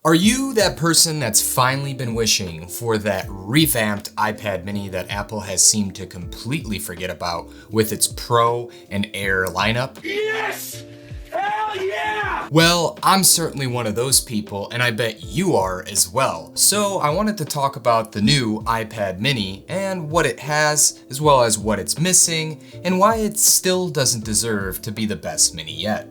Are you that person that's finally been wishing for that revamped iPad mini that Apple has seemed to completely forget about with its Pro and Air lineup? Yes! Hell yeah! Well, I'm certainly one of those people, and I bet you are as well. So I wanted to talk about the new iPad mini and what it has, as well as what it's missing, and why it still doesn't deserve to be the best mini yet.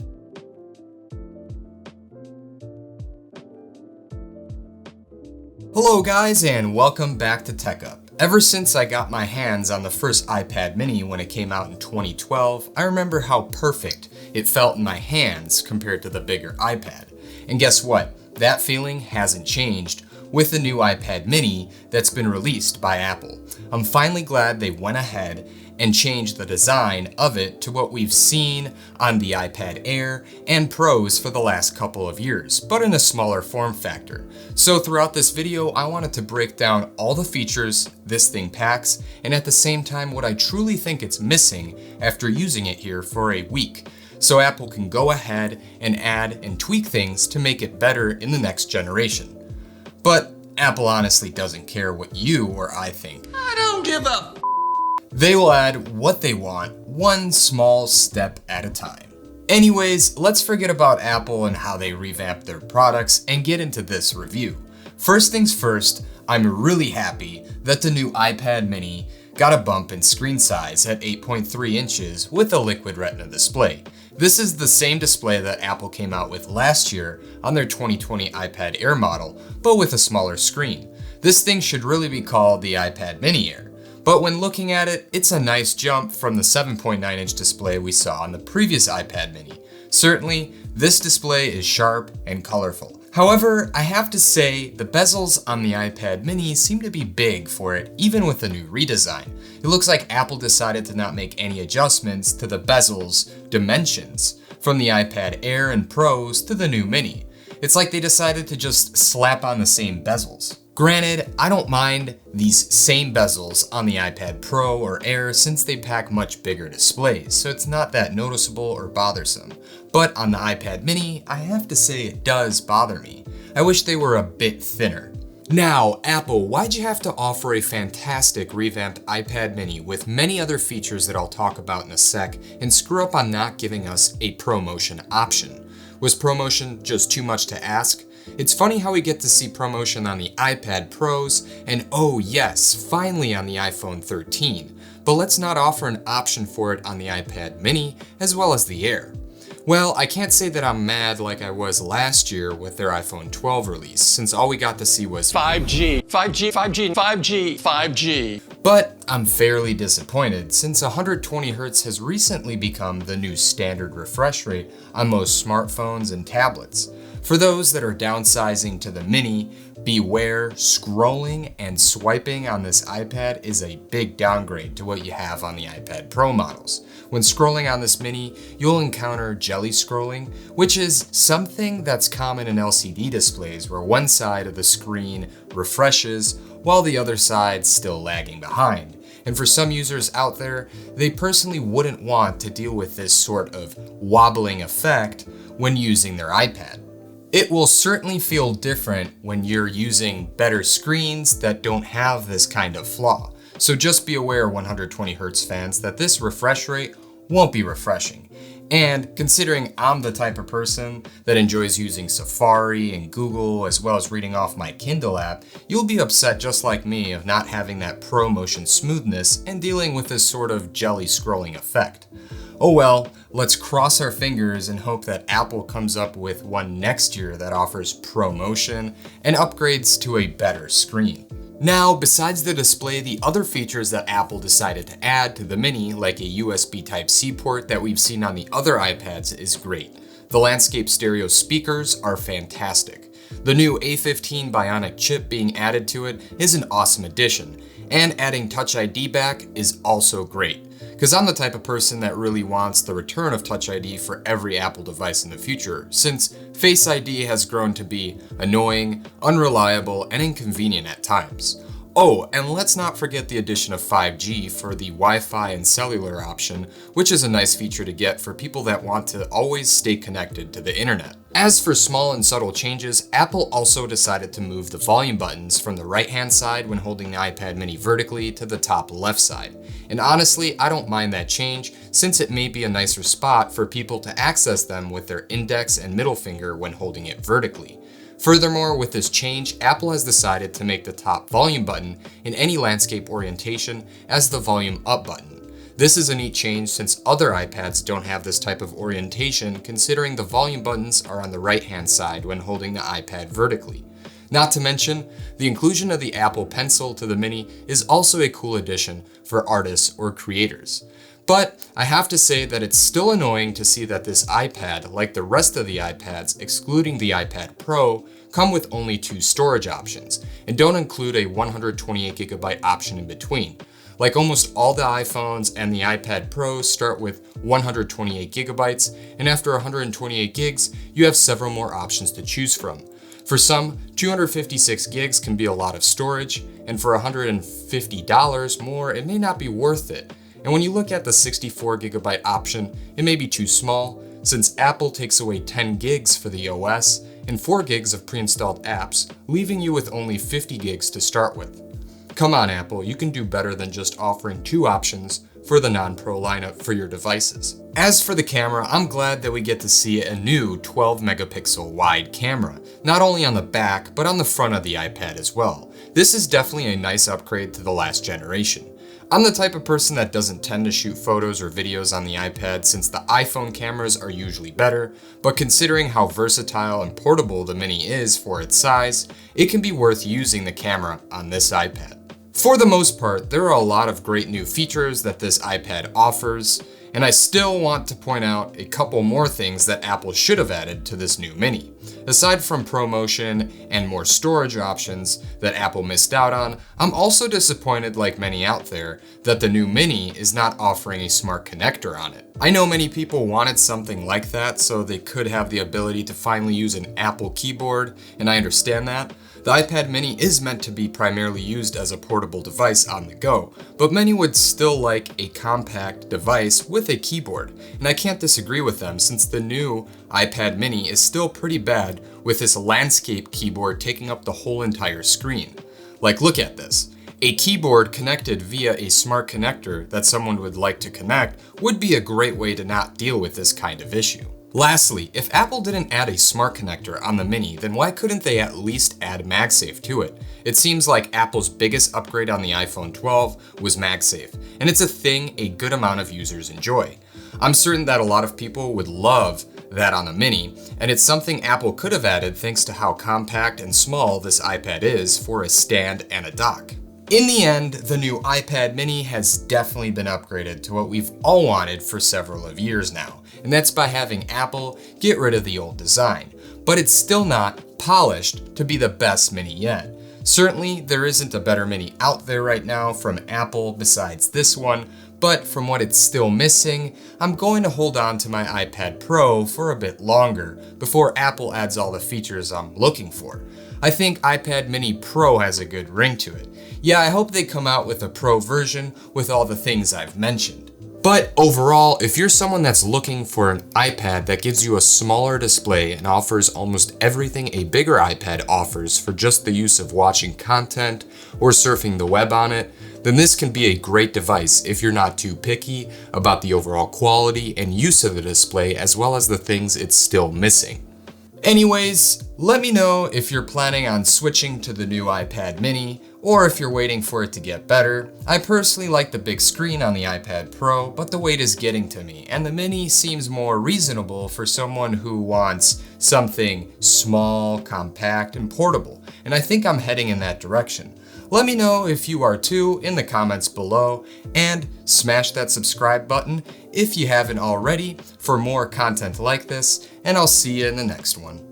Hello guys, and welcome back to Tech Up. Ever since I got my hands on the first iPad mini when it came out in 2012, I remember how perfect it felt in my hands compared to the bigger iPad. And guess what? That feeling hasn't changed with the new iPad mini that's been released by Apple. I'm finally glad they went ahead and changed the design of it to what we've seen on the iPad Air and Pros for the last couple of years, but in a smaller form factor. So throughout this video, I wanted to break down all the features this thing packs, and at the same time what I truly think it's missing after using it here for a week, so Apple can go ahead and add and tweak things to make it better in the next generation. But Apple honestly doesn't care what you or I think. I don't give a They will add what they want, one small step at a time. Anyways, let's forget about Apple and how they revamp their products and get into this review. First things first, I'm really happy that the new iPad mini got a bump in screen size at 8.3 inches with a liquid retina display. This is the same display that Apple came out with last year on their 2020 iPad Air model, but with a smaller screen. This thing should really be called the iPad Mini Air. But when looking at it, it's a nice jump from the 7.9-inch display we saw on the previous iPad mini. Certainly, this display is sharp and colorful. However, I have to say, the bezels on the iPad mini seem to be big for it, even with the new redesign. It looks like Apple decided to not make any adjustments to the bezel's dimensions from the iPad Air and Pros to the new mini. It's like they decided to just slap on the same bezels. Granted, I don't mind these same bezels on the iPad Pro or Air since they pack much bigger displays, so it's not that noticeable or bothersome. But on the iPad mini, I have to say it does bother me. I wish they were a bit thinner. Now, Apple, why'd you have to offer a fantastic revamped iPad mini with many other features that I'll talk about in a sec and screw up on not giving us a ProMotion option? Was ProMotion just too much to ask? It's funny how we get to see ProMotion on the iPad Pros, and oh yes, finally on the iPhone 13. But let's not offer an option for it on the iPad mini, as well as the Air. Well, I can't say that I'm mad like I was last year with their iPhone 12 release, since all we got to see was 5G, 5G, 5G, 5G, 5G. But I'm fairly disappointed since 120Hz has recently become the new standard refresh rate on most smartphones and tablets. For those that are downsizing to the mini, beware, scrolling and swiping on this iPad is a big downgrade to what you have on the iPad Pro models. When scrolling on this mini, you'll encounter jelly scrolling, which is something that's common in LCD displays where one side of the screen refreshes while the other side's still lagging behind. And for some users out there, they personally wouldn't want to deal with this sort of wobbling effect when using their iPad. It will certainly feel different when you're using better screens that don't have this kind of flaw. So just be aware, 120Hz fans, that this refresh rate won't be refreshing. And considering I'm the type of person that enjoys using Safari and Google as well as reading off my Kindle app, you'll be upset just like me of not having that ProMotion smoothness and dealing with this sort of jelly scrolling effect. Oh well, let's cross our fingers and hope that Apple comes up with one next year that offers ProMotion and upgrades to a better screen. Now, besides the display, the other features that Apple decided to add to the mini, like a USB Type-C port that we've seen on the other iPads, is great. The landscape stereo speakers are fantastic. The new A15 Bionic chip being added to it is an awesome addition, and adding Touch ID back is also great. Because I'm the type of person that really wants the return of Touch ID for every Apple device in the future, since Face ID has grown to be annoying, unreliable, and inconvenient at times. Oh, and let's not forget the addition of 5G for the Wi-Fi and cellular option, which is a nice feature to get for people that want to always stay connected to the internet. As for small and subtle changes, Apple also decided to move the volume buttons from the right-hand side when holding the iPad mini vertically to the top left side. And honestly, I don't mind that change, since it may be a nicer spot for people to access them with their index and middle finger when holding it vertically. Furthermore, with this change, Apple has decided to make the top volume button in any landscape orientation as the volume up button. This is a neat change since other iPads don't have this type of orientation, considering the volume buttons are on the right-hand side when holding the iPad vertically. Not to mention, the inclusion of the Apple Pencil to the Mini is also a cool addition for artists or creators. But I have to say that it's still annoying to see that this iPad, like the rest of the iPads, excluding the iPad Pro, come with only 2 storage options, and don't include a 128GB option in between. Like almost all the iPhones and the iPad Pro start with 128GB, and after 128 gigs, you have several more options to choose from. For some, 256 gigs can be a lot of storage, and for $150 more, it may not be worth it. And when you look at the 64GB option, it may be too small, since Apple takes away 10 gigs for the OS and 4 gigs of pre-installed apps, leaving you with only 50 gigs to start with. Come on, Apple, you can do better than just offering 2 options for the non-Pro lineup for your devices. As for the camera, I'm glad that we get to see a new 12-megapixel wide camera, not only on the back, but on the front of the iPad as well. This is definitely a nice upgrade to the last generation. I'm the type of person that doesn't tend to shoot photos or videos on the iPad since the iPhone cameras are usually better, but considering how versatile and portable the Mini is for its size, it can be worth using the camera on this iPad. For the most part, there are a lot of great new features that this iPad offers, and I still want to point out a couple more things that Apple should have added to this new Mini. Aside from ProMotion and more storage options that Apple missed out on, I'm also disappointed, like many out there, that the new Mini is not offering a smart connector on it. I know many people wanted something like that so they could have the ability to finally use an Apple keyboard, and I understand that. The iPad mini is meant to be primarily used as a portable device on the go, but many would still like a compact device with a keyboard, and I can't disagree with them since the new iPad mini is still pretty bad with this landscape keyboard taking up the whole entire screen. Like, look at this. A keyboard connected via a smart connector that someone would like to connect would be a great way to not deal with this kind of issue. Lastly, if Apple didn't add a smart connector on the Mini, then why couldn't they at least add MagSafe to it? It seems like Apple's biggest upgrade on the iPhone 12 was MagSafe, and it's a thing a good amount of users enjoy. I'm certain that a lot of people would love that on the Mini, and it's something Apple could have added thanks to how compact and small this iPad is for a stand and a dock. In the end, the new iPad mini has definitely been upgraded to what we've all wanted for several of years now, and that's by having Apple get rid of the old design. But it's still not polished to be the best mini yet. Certainly, there isn't a better mini out there right now from Apple besides this one, but from what it's still missing, I'm going to hold on to my iPad Pro for a bit longer before Apple adds all the features I'm looking for. I think iPad mini Pro has a good ring to it. Yeah, I hope they come out with a Pro version with all the things I've mentioned. But overall, if you're someone that's looking for an iPad that gives you a smaller display and offers almost everything a bigger iPad offers for just the use of watching content or surfing the web on it, then this can be a great device if you're not too picky about the overall quality and use of the display as well as the things it's still missing. Anyways, let me know if you're planning on switching to the new iPad mini or if you're waiting for it to get better. I personally like the big screen on the iPad Pro, but the weight is getting to me, and the mini seems more reasonable for someone who wants something small, compact, and portable, and I think I'm heading in that direction. Let me know if you are too in the comments below, and smash that subscribe button if you haven't already for more content like this, and I'll see you in the next one.